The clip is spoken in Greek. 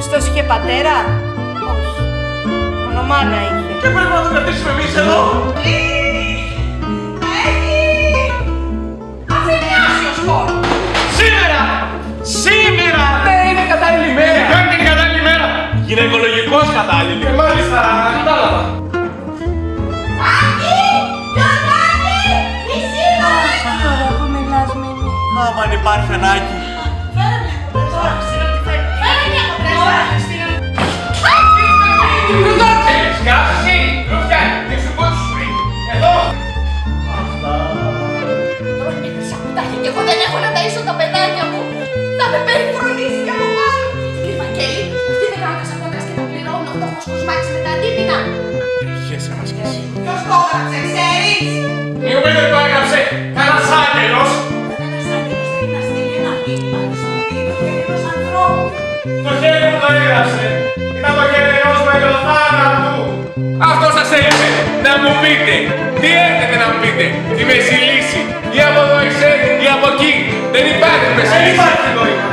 Χριστός είχε πατέρα? Όχι. Μόνο μάνα είχε. Και πρέπει να το κρατήσουμε εμείς εδώ. Σήμερα! Ναι, είναι κατάλληλη μέρα! Ποια είναι η κατάλληλη μέρα! Γυναικολογικός κατάλληλη! Μάλιστα, κατάλαβα! Άκη! Γιορτάνη! Ισίδωρα! Τώρα που μιλάς με μη. Άμα αν υπάρχει ανάγκη. Φέρε μια κομπρέσα! Φέρε μια κομπρέσα! Σκάψη! Ρούφια! Τι σου πω σου πριν! Εδώ! Αυτά... Τώρα έπαιξα κουτάκια και εγώ δεν έχω να ταΐσω τα παιδάκια μου! Θα με περιφρονήσει κι από πάνω! Κύριε Βαγγέλη, αυτή δεν κάνω σαν κόντρας και τα πληρώνω το χωσκοσμάκι με τα αντίπεινα! Τριχέσαι μας κι εσύ. Ποιος το έγραψε, ξέρεις! Μη μου πείτε το έγραψε! Κανένας άγγελος! Ένας άγγελος θέλει να στείλει ένα μήνυμα χρησιμοποιεί το χέρι ενός ανθρώπου! Το χέρι που το έγραψε ήταν το χέρι ενός μελοθάνατου! Αυτό σας έλειπε να μου πείτε! Τι έρχεται να μου πείτε! Τη μέση λύση! Ή από εδώ είσαι ή από εκεί! Δεν υπάρχει μέση λύση!